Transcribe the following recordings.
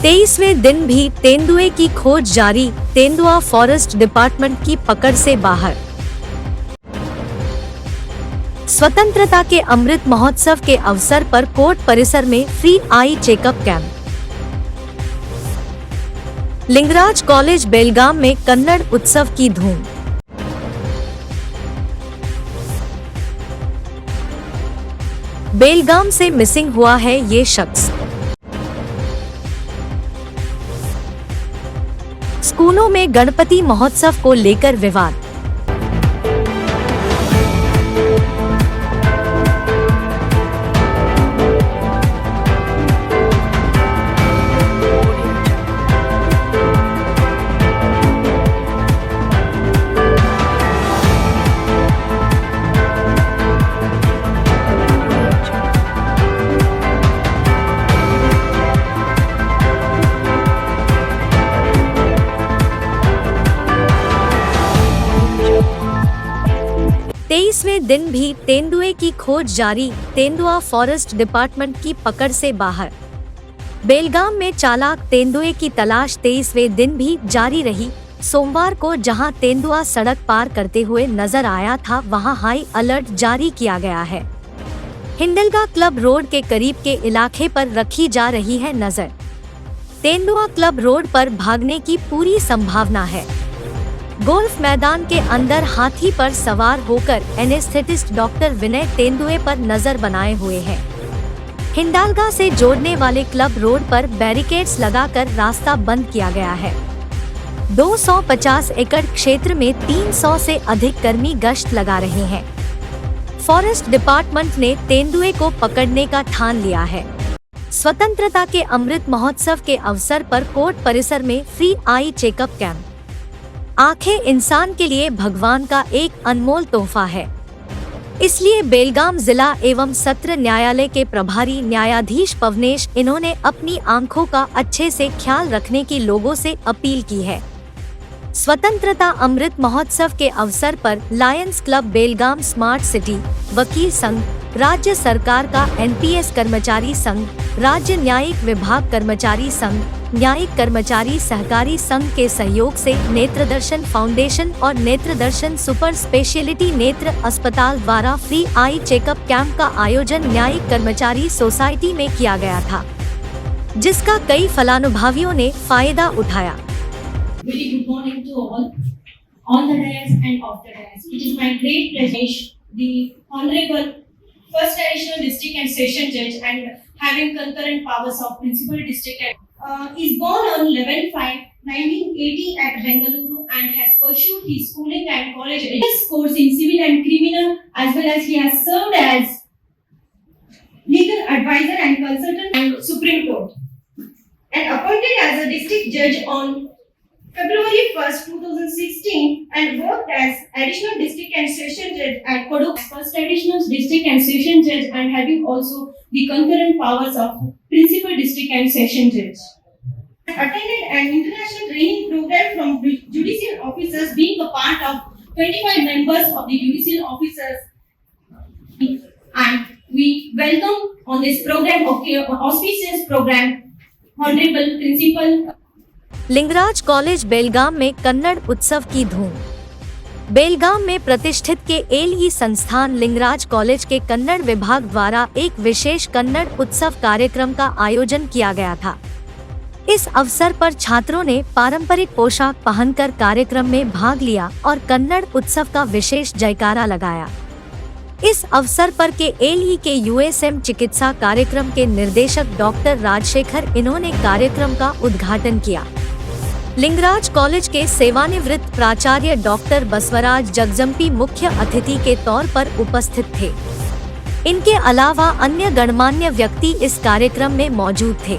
23वें दिन भी तेंदुए की खोज जारी, तेंदुआ फॉरेस्ट डिपार्टमेंट की पकड़ से बाहर। स्वतंत्रता के अमृत महोत्सव के अवसर पर कोर्ट परिसर में free eye checkup camp. Lingaraj college Belgaum में कन्नड़ उत्सव की धूम। बेलगाम से मिसिंग हुआ है ये शख्स। स्कूलों में गणपति महोत्सव को लेकर विवाद। तेईसवें दिन भी तेंदुए की खोज जारी, तेंदुआ फॉरेस्ट डिपार्टमेंट की पकड़ से बाहर। बेलगाम में चालाक तेंदुए की तलाश 23वें दिन भी जारी रही। सोमवार को जहां तेंदुआ सड़क पार करते हुए नजर आया था, वहां हाई अलर्ट जारी किया गया है। हिंडलगा क्लब रोड के करीब के इलाके पर रखी जा रही है नजर। तेंदुआ क्लब रोड पर भागने की पूरी संभावना है। गोल्फ मैदान के अंदर हाथी पर सवार होकर एनेस्थेटिस्ट डॉक्टर विनय तेंदुए पर नजर बनाए हुए हैं। हिंडालगा से जोड़ने वाले क्लब रोड पर बैरिकेड्स लगाकर रास्ता बंद किया गया है। 250 एकड़ क्षेत्र में 300 से अधिक कर्मी गश्त लगा रहे हैं। फॉरेस्ट डिपार्टमेंट ने तेंदुए को पकड़ने का ठान लिया है। स्वतंत्रता के अमृत महोत्सव के अवसर पर कोर्ट परिसर में फ्री आई चेकअप कैंप। आंखें इंसान के लिए भगवान का एक अनमोल तोहफा है, इसलिए बेलगाम जिला एवं सत्र न्यायालय के प्रभारी न्यायाधीश पवनेश इन्होंने अपनी आंखों का अच्छे से ख्याल रखने की लोगों से अपील की है। स्वतंत्रता अमृत महोत्सव के अवसर पर लायंस क्लब बेलगाम, स्मार्ट सिटी, वकील संघ, राज्य सरकार का एनपीएस कर्मचारी संघ, राज्य न्यायिक विभाग कर्मचारी संघ, न्यायिक कर्मचारी सहकारी संघ के सहयोग से नेत्रदर्शन फाउंडेशन और नेत्रदर्शन सुपर स्पेशलिटी नेत्र अस्पताल द्वारा फ्री आई चेकअप कैंप का आयोजन न्यायिक कर्मचारी सोसाइटी में किया गया था, जिसका कई फलानुभावियों ने फायदा उठाया। Very good morning to all, on the dais and off the dais. It is my great pleasure, the Honorable First Additional District and Session Judge and having concurrent powers of Principal District is born on 11/5/1980 at Bengaluru and has pursued his schooling and college course in civil and criminal, as well as he has served as legal advisor and consultant and Supreme Court, and appointed as a district judge on February 1st, 2016, and worked as additional district and session judge at Koduk, first additional district and session judge, and having also the concurrent powers of principal district and session judge. Attended an international training program from judicial officers, being a part of 25 members of the judicial officers, and we welcome on this program, auspicious program, Honorable Principal. Lingaraj college Belgaum में कन्नड़ उत्सव की धूम। बेलगाम में प्रतिष्ठित के एलई संस्थान Lingaraj college के कन्नड़ विभाग द्वारा एक विशेष कन्नड़ उत्सव कार्यक्रम का आयोजन किया गया था। इस अवसर पर छात्रों ने पारंपरिक पोशाक पहनकर कार्यक्रम में भाग लिया और कन्नड़ उत्सव का विशेष जयकारा लगाया। इस अवसर पर के एलई के यूएसएम चिकित्सा कार्यक्रम के निर्देशक डॉक्टर राजशेखर इन्होंने कार्यक्रम का उद्घाटन किया। लिंगराज कॉलेज के सेवानिवृत्त प्राचार्य डॉक्टर बसवराज जगजंपी मुख्य अतिथि के तौर पर उपस्थित थे। इनके अलावा अन्य गणमान्य व्यक्ति इस कार्यक्रम में मौजूद थे।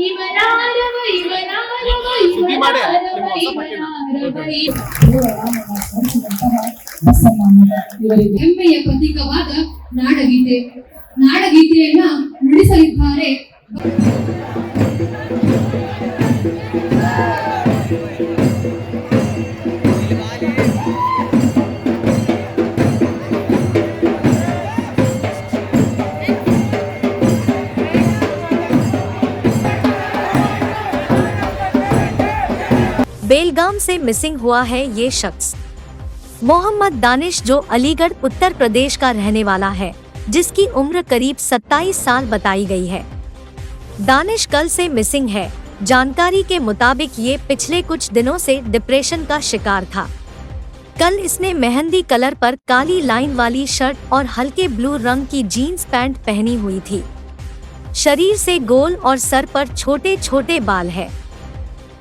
Ivanara ಇವರಿಗೆ ಹೆಮ್ಮೆಯ ಪ್ರತೀಕವಾದ ನಾಡಗೀತೆಯನ್ನ ನುಡಿಸಲಿದ್ದಾರೆ. बेलगाम से मिसिंग हुआ है ये शख्स मोहम्मद दानिश, जो अलीगढ़ उत्तर प्रदेश का रहने वाला है, जिसकी उम्र करीब 27 साल बताई गई है। दानिश कल से मिसिंग है। जानकारी के मुताबिक ये पिछले कुछ दिनों से डिप्रेशन का शिकार था। कल इसने मेहंदी कलर पर काली लाइन वाली शर्ट और हल्के ब्लू रंग की जीन्स पैंट पहनी हुई थी। शरीर से गोल और सर पर छोटे छोटे बाल है।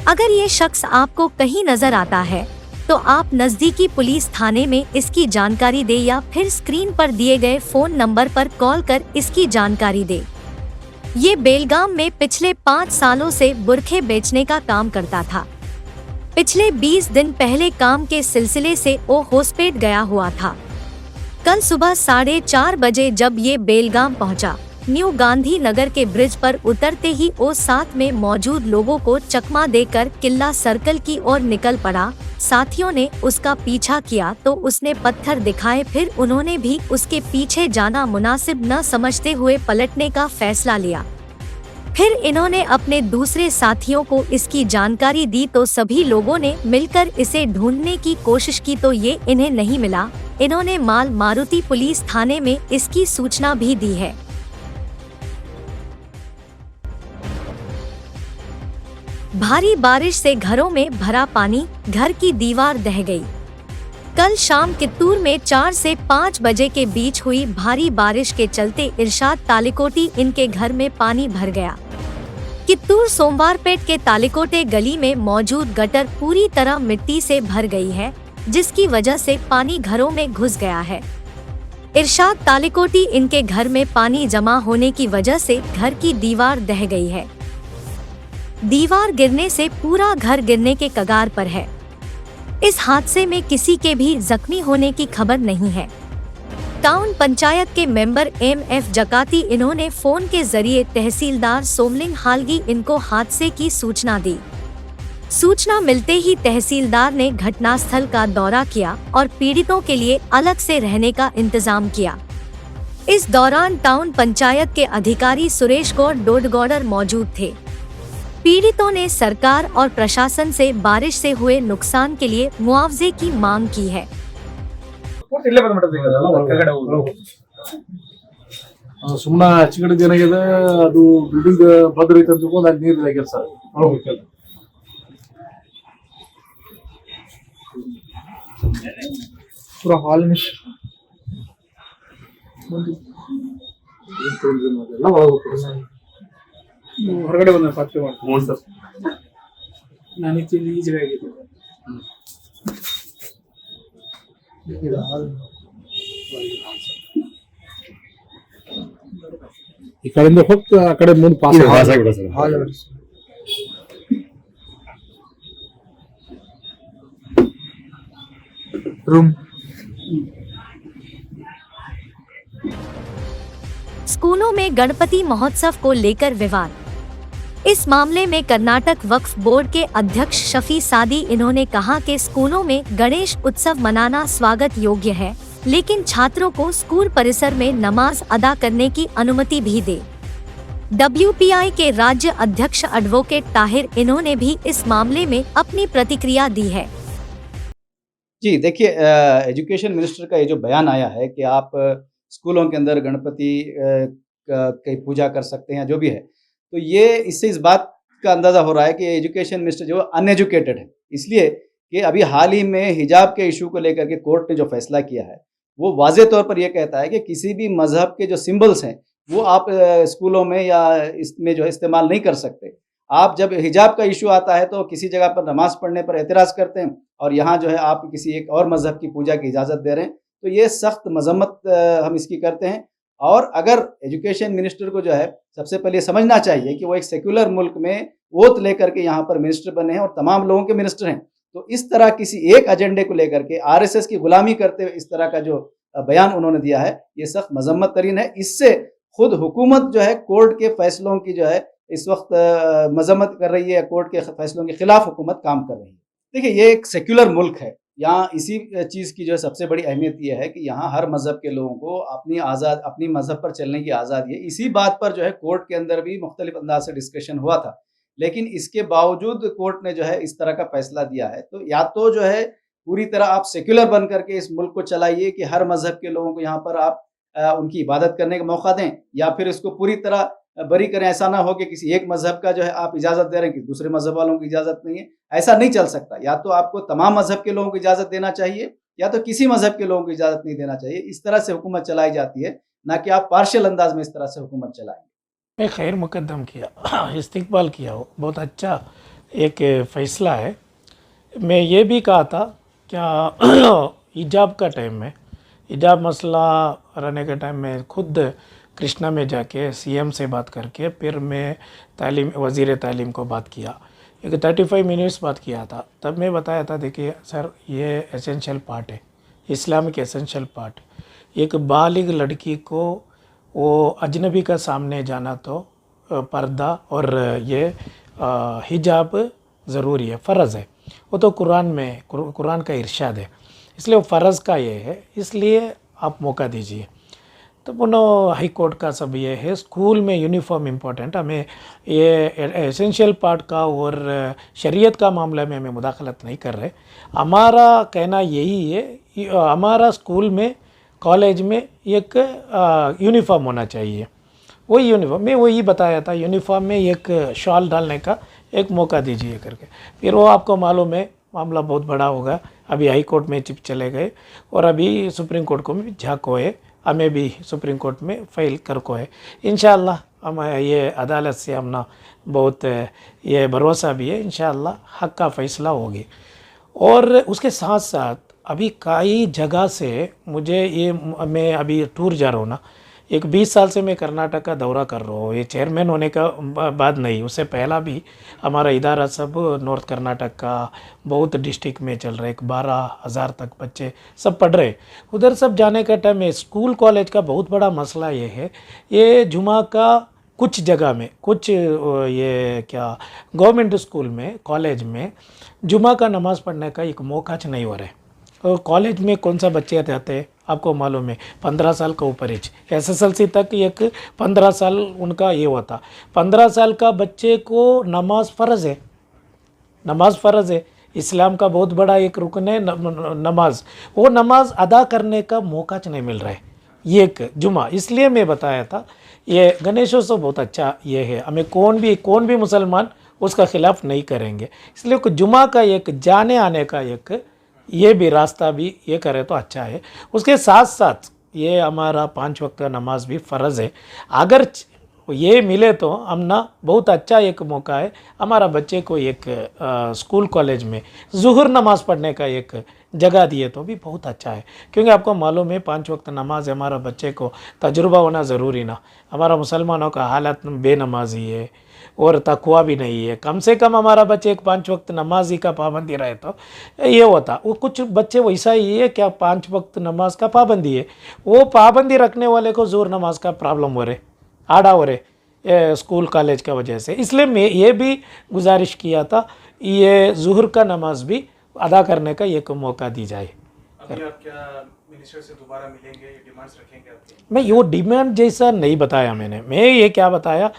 अगर ये शख्स आपको कहीं नजर आता है तो आप नजदीकी पुलिस थाने में इसकी जानकारी दे या फिर स्क्रीन पर दिए गए फोन नंबर पर कॉल कर इसकी जानकारी दे। ये बेलगाम में पिछले 5 सालों से बुरखे बेचने का काम करता था। पिछले 20 दिन पहले काम के सिलसिले से वो होसपेट गया हुआ था। कल सुबह 4:30 बजे जब ये बेलगाम पहुंचा, न्यू गांधी नगर के ब्रिज पर उतरते ही वो साथ में मौजूद लोगों को चकमा देकर किला सर्कल की ओर निकल पड़ा। साथियों ने उसका पीछा किया तो उसने पत्थर दिखाए, फिर उन्होंने भी उसके पीछे जाना मुनासिब न समझते हुए पलटने का फैसला लिया। फिर इन्होंने अपने दूसरे साथियों को इसकी जानकारी दी तो सभी लोगों ने मिलकर इसे ढूंढने की कोशिश की तो ये इन्हें नहीं मिला। इन्होंने माल मारुति पुलिस थाने में इसकी सूचना भी दी है। भारी बारिश से घरों में भरा पानी, घर की दीवार दह गई। कल शाम कित्तूर में 4 से 5 बजे के बीच हुई भारी बारिश के चलते इरशाद तालिकोटी इनके घर में पानी भर गया। कित्तूर सोमवारपेट के तालिकोटे गली में मौजूद गटर पूरी तरह मिट्टी से भर गई है, जिसकी वजह से पानी घरों में घुस गया है। इरशाद तालिकोटी इनके घर में पानी जमा होने की वजह से घर की दीवार दह गई है। दीवार गिरने से पूरा घर गिरने के कगार पर है। इस हादसे में किसी के भी जख्मी होने की खबर नहीं है। टाउन पंचायत के मेंबर MF जकाती इन्होंने फोन के जरिए तहसीलदार सोमलिंग हालगी इनको हादसे की सूचना दी। सूचना मिलते ही तहसीलदार ने घटनास्थल का दौरा किया और पीड़ितों के लिए अलग से रहने का इंतजाम किया। इस दौरान टाउन पंचायत के अधिकारी सुरेश गौड़ डोडगौडर मौजूद थे। पीड़ितों ने सरकार और प्रशासन से बारिश से हुए नुकसान के लिए मुआवजे की मांग की है। ಸುಮ್ಮನೆ ಹಚ್ಚಿಗಡೆ ಏನಾಗಿದೆ ಅದು ಬಿಲ್ಡಿಂಗ್ ಭದ್ರ ಐತೆ ಅಂತ ತಿಳ್ಕೊಂಡು ಅಲ್ಲಿ ನೀರು ಆಗ್ಯದ ಸರ್ ಹೋಗ್ಬೇಕಲ್ಲ ಪೂರಾ ಹಾಲ್ ಮಿಸ್ ಎಲ್ಲ ಒಳಗೋಗ್ತಾರೆ ಹೊರಗಡೆ ಬಂದ ಪಾತ್ರೆ ಮಾಡ್ತೀನಿ ಸರ್ ನಾನು ಈಜಿಗೆ ಆಗಿದೆ ಈ ಕಡೆಯಿಂದ ಹೋಗ್ತಾ ಆ ಕಡೆ ಮುಂದೆ ಪಾಸ್ ಆಗಿಬಿಡ ಸರ್ रूम स्कूलों में गणपति महोत्सव को लेकर विवाद। इस मामले में कर्नाटक वक्फ बोर्ड के अध्यक्ष शफी सादी इन्होंने कहा कि स्कूलों में गणेश उत्सव मनाना स्वागत योग्य है, लेकिन छात्रों को स्कूल परिसर में नमाज अदा करने की अनुमति भी दे। WPI के राज्य अध्यक्ष एडवोकेट ताहिर इन्होंने भी इस मामले में अपनी प्रतिक्रिया दी है। जी देखिए, एजुकेशन मिनिस्टर का ये जो बयान आया है कि आप स्कूलों के अंदर गणपति की पूजा कर सकते हैं, जो भी है, तो ये इससे इस बात का अंदाज़ा हो रहा है कि एजुकेशन मिनिस्टर जो अनएजुकेटेड है, इसलिए कि अभी हाल ही में हिजाब के इशू को लेकर के कोर्ट ने जो फैसला किया है वो वाज़े तौर पर यह कहता है कि किसी भी मज़हब के जो सिंबल्स हैं वो आप स्कूलों में या इसमें जो है इस्तेमाल नहीं कर सकते। आप जब हिजाब का इशू आता है तो किसी जगह पर नमाज़ पढ़ने पर एतराज़ करते हैं और यहाँ जो है आप किसी एक और मज़हब की पूजा की इजाज़त दे रहे हैं, तो ये सख्त मजम्मत हम इसकी करते हैं। और अगर एजुकेशन मिनिस्टर को जो है सबसे पहले समझना चाहिए कि वो एक सेक्युलर मुल्क में ओथ लेकर के यहाँ पर मिनिस्टर बने हैं और तमाम लोगों के मिनिस्टर हैं, तो इस तरह किसी एक एजेंडे को लेकर के आरएसएस की गुलामी करते हुए इस तरह का जो बयान उन्होंने दिया है, ये सख्त मजम्मत तरीन है। इससे खुद हुकूमत जो है कोर्ट के फैसलों की जो है इस वक्त मजम्मत कर रही है, कोर्ट के फैसलों के खिलाफ हुकूमत काम कर रही है। देखिए, ये एक सेक्युलर मुल्क है, यहाँ इसी चीज़ की जो है सबसे बड़ी अहमियत यह है कि यहाँ हर मज़हब के लोगों को अपनी मज़हब पर चलने की आज़ादी है। इसी बात पर जो है कोर्ट के अंदर भी मुख्तलिफ अंदाज से डिस्कशन हुआ था, लेकिन इसके बावजूद कोर्ट ने जो है इस तरह का फैसला दिया है। तो या तो जो है पूरी तरह आप सेक्युलर बन करके इस मुल्क को चलाइए कि हर मज़हब के लोगों को यहाँ पर आप उनकी इबादत करने का मौका दें, या फिर इसको पूरी तरह बरी करें। ऐसा ना हो कि किसी एक मज़हब का जो है आप इजाज़त दे रहे हैं कि दूसरे मज़हब वालों की इजाज़त नहीं है। ऐसा नहीं चल सकता। या तो आपको तमाम मज़हब के लोगों को इजाज़त देना चाहिए, या तो किसी मज़हब के लोगों को इजाज़त नहीं देना चाहिए। इस तरह से हुकूमत चलाई जाती है, ना कि आप पार्शियल अंदाज में इस तरह से हुकूमत चलाएंगे। मैं खैर मुकद्दम किया, इस्तकबाल किया हो, बहुत अच्छा एक फ़ैसला है। मैं ये भी कहा था क्या हिजाब का टाइम में, हिजाब मसला रहने के टाइम में खुद कृष्णा में जाके सीएम से बात करके फिर मैं वज़ीर तालीम को बात किया, एक 35 मिनट्स बात किया था। तब मैं बताया था, देखिए सर ये एसेंशियल पार्ट है, इस्लाम के एसेंशियल पार्ट। एक बालिग लड़की को वो अजनबी का सामने जाना तो पर्दा और ये हिजाब ज़रूरी है, फ़र्ज़ है। वो तो कुरान का इरशाद है, इसलिए वो फ़र्ज़ का ये है, इसलिए आप मौका दीजिए। तो उन्होंने हाई कोर्ट का सब ये है, स्कूल में यूनिफॉर्म इम्पोर्टेंट, हमें ये एसेंशियल पार्ट का और शरीयत का मामला में हमें मुदाखलत नहीं कर रहे। हमारा कहना यही है, हमारा स्कूल में कॉलेज में एक यूनिफॉर्म होना चाहिए। वही यूनिफॉर्म मैं वही बताया था, यूनिफॉर्म में एक शॉल डालने का एक मौका दीजिए करके। फिर वो आपको मालूम है मामला बहुत बड़ा होगा। अभी हाई कोर्ट में चिप चले गए और अभी सुप्रीम कोर्ट को भी झाँको है, हमें भी सुप्रीम कोर्ट में फाइल कर को है। इंशाअल्लाह हम ये अदालत से हमना बहुत ये भरोसा भी है, इंशाअल्लाह हक़ का फ़ैसला होगी। और उसके साथ साथ अभी कई जगह से मुझे ये, मैं अभी टूर जा रहा हूँ ना, एक 20 साल से मैं कर्नाटक का दौरा कर रहा हूँ। ये चेयरमैन होने का बाद नहीं, उससे पहला भी हमारा इदारा सब नॉर्थ कर्नाटक का बहुत डिस्ट्रिक्ट में चल रहा है। 12,000 तक बच्चे सब पढ़ रहे। उधर सब जाने का टाइम में स्कूल कॉलेज का बहुत बड़ा मसला ये है, ये जुमा का कुछ जगह में, कुछ ये क्या गवर्नमेंट स्कूल में कॉलेज में जुमा का नमाज़ पढ़ने का एक मौका नहीं हो रहा है। और कॉलेज में कौन सा बच्चे रहते हैं आपको मालूम है, 15 साल का ऊपर एज, SSLC तक एक 15 साल उनका ये होता। 15 साल का बच्चे को नमाज फ़र्ज़ है, नमाज फ़र्ज़ है, इस्लाम का बहुत बड़ा एक रुकन है नमाज। वो नमाज अदा करने का मौका नहीं मिल रहा है, ये एक जुमा। इसलिए मैं बताया था ये गणेशोत्सव बहुत अच्छा ये है, हमें कौन भी मुसलमान उसका ख़िलाफ़ नहीं करेंगे। इसलिए जुमा का एक जाने आने का एक ये भी रास्ता भी ये करे तो अच्छा है। उसके साथ साथ ये हमारा 5 वक्त का नमाज भी फ़र्ज़ है। अगर ये मिले तो हम ना बहुत अच्छा एक मौका है, हमारा बच्चे को एक स्कूल कॉलेज में ज़ुहर नमाज़ पढ़ने का एक जगह दिए तो भी बहुत अच्छा है। क्योंकि आपको मालूम है 5 वक्त नमाज हमारा बच्चे को तजुर्बा होना ज़रूरी ना। हमारा मुसलमानों का हालत बेनमाजी है और तकवा भी नहीं है। कम से कम हमारा बच्चे एक 5 वक्त नमाजी का पाबंदी रहे तो ये होता। वो कुछ बच्चे वैसा ही है क्या 5 वक्त नमाज का पाबंदी है, वो पाबंदी रखने वाले को ज़ोर नमाज का प्रॉब्लम हो रहे, आड़ा हो रहे स्कूल कॉलेज का वजह से। इसलिए मैं ये भी गुजारिश किया था ये ज़ुहर का नमाज भी अदा करने का एक मौका दी जाए। अभी आप क्या मिनिस्टर से दोबारा मिलेंगे, ये डिमांड्स रखेंगे आपकी? मैं वो डिमांड जैसा नहीं बताया मैं ये क्या बताया,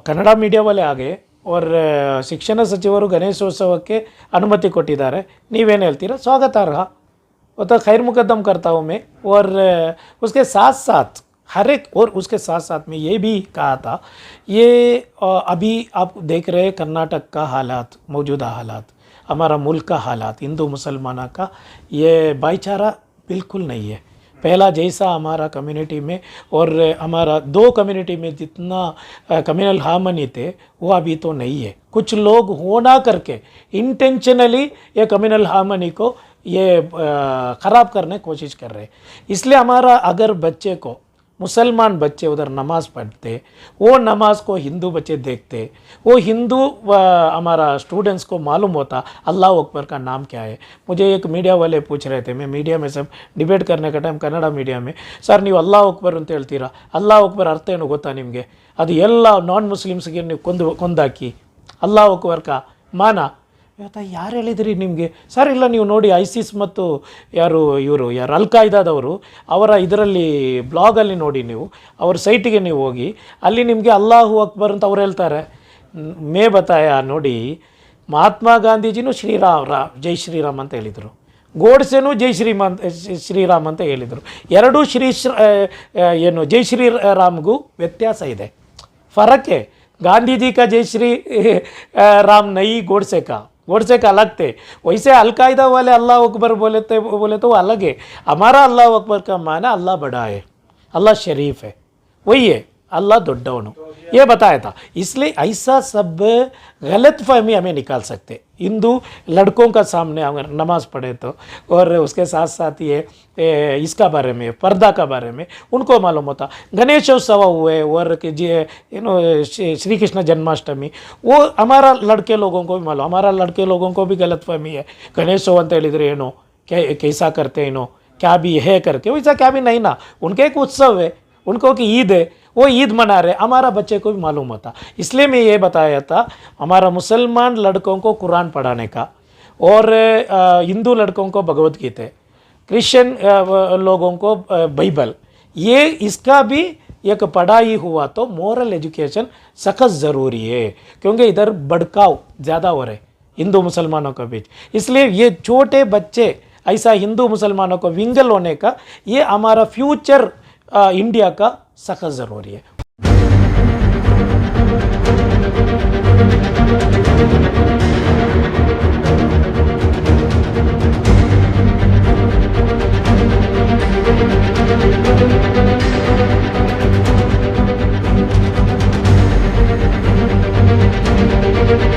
ಕನ್ನಡ ಮೀಡಿಯಾ वाले आ गए और ಶಿಕ್ಷಣ ಸಚಿವರು ಗಣೇಶೋತ್ಸವಕ್ಕೆ अनुमति ಕೊಟ್ಟಿದ್ದಾರೆ, ನೀವೇನು ಹೇಳ್ತೀರಾ? स्वागतार्ह, वो तो खैर मुकदम करता हूँ मैं। और उसके साथ साथ हर एक, और उसके साथ साथ में ये भी कहा था, ये अभी आप देख रहे हैं कर्नाटक का हालात, मौजूदा हालात, हमारा मुल्क का हालात, हिंदू मुसलमाना का ये भाईचारा बिल्कुल नहीं है पहला जैसा। हमारा कम्युनिटी में और हमारा 2 कम्युनिटी में जितना कम्युनल हार्मनी थे वो अभी तो नहीं है। कुछ लोग होना करके इंटेंशनली ये कम्युनल हार्मनी को ये ख़राब करने की कोशिश कर रहे हैं। इसलिए हमारा अगर बच्चे को मुसलमान बच्चे उधर नमाज़ पढ़ते, वो नमाज को हिंदू बच्चे देखते, वो हिंदू हमारा स्टूडेंट्स को मालूम होता अल्लाह अकबर का नाम क्या है। मुझे एक मीडिया वाले पूछ रहे थे, मैं मीडिया में सब डिबेट करने का टाइम कन्नಡ मीडिया में, सर ನೀವು ಅಲ್ಲಾಹ್ ಅಕ್ಬರ್ ಅಂತ ಹೇಳ್ತೀರಾ, ಅಲ್ಲಾಹ್ ಅಕ್ಬರ್ ಅರ್ಥ ಏನು ಗೊತ್ತಾ ನಿಮಗೆ? ಅದು ಎಲ್ಲ ನಾನ್ ಮುಸ್ಲಿಮ್ಸ್ಗೆ ನೀವು ಕೊಂದಾಕಿ ಅಲ್ಲಾಹ್ ಅಕ್ಬರ್ ಕಾ ಮಾನ ಇವತ್ತು ಯಾರು ಹೇಳಿದ್ರಿ ನಿಮಗೆ? ಸರ್ ಇಲ್ಲ ನೀವು ನೋಡಿ ಐಸಿಸ್ ಮತ್ತು ಯಾರು ಅಲ್ ಕಾಯ್ದಾದವರು ಅವರ ಇದರಲ್ಲಿ ಬ್ಲಾಗಲ್ಲಿ ನೋಡಿ, ನೀವು ಅವ್ರ ಸೈಟಿಗೆ ನೀವು ಹೋಗಿ ಅಲ್ಲಿ ನಿಮಗೆ ಅಲ್ಲಾಹು ಅಕ್ಬರ್ ಅಂತ ಅವ್ರು ಹೇಳ್ತಾರೆ. ಮೇ ಬತಾಯ ನೋಡಿ, ಮಹಾತ್ಮ ಗಾಂಧೀಜಿನೂ ಜೈ ಶ್ರೀರಾಮ್ ಅಂತ ಹೇಳಿದರು, ಗೋಡ್ಸೆನೂ ಶ್ರೀರಾಮ್ ಅಂತ ಹೇಳಿದರು. ಎರಡೂ ಏನು ಜೈ ಶ್ರೀರಾಮ್ಗೂ ವ್ಯತ್ಯಾಸ ಇದೆ, ಫರಕ್ है। गांधी जी का जय श्री राम नहीं, गोडसे का अलग थे। वैसे अलकायदा वाले अल्लाह अकबर बोले तो वो अलग है। हमारा अल्लाह अकबर का माना अल्लाह बड़ा है, अल्लाह शरीफ है, वही है अल्लाह दोड्डवनु, ये बताया था। इसलिए ऐसा सब गलत फहमी हमें निकाल सकते। हिंदू लड़कों का सामने अगर नमाज़ पढ़े तो, और उसके साथ साथ ये इसका बारे में, पर्दा का बारे में उनको मालूम होता। गणेशोत्सव हुए और श्री कृष्ण जन्माष्टमी, वो हमारा लड़के लोगों को भी मालूम, हमारा लड़के लोगों को भी गलत फहमी है। गणेशोत्सव ಅಂತ ಹೇಳಿದ್ರೆ ಏನು, कैसा करते इनो, क्या भी है करके, वैसा क्या भी नहीं ना, उनके एक उत्सव है, उनको की ईद है, वो ईद मना रहे, हमारा बच्चे को भी मालूम होता। इसलिए मैं ये बताया था हमारा मुसलमान लड़कों को कुरान पढ़ाने का, और हिंदू लड़कों को भगवत गीता, क्रिश्चियन लोगों को बाइबल, ये इसका भी एक पढ़ाई हुआ तो मोरल एजुकेशन सख्त ज़रूरी है, क्योंकि इधर भड़काव ज़्यादा हो रहे हिंदू मुसलमानों के बीच। इसलिए ये छोटे बच्चे ऐसा हिंदू मुसलमानों को विंगल होने का, ये हमारा फ्यूचर इंडिया का सख्त ज़रूरी है।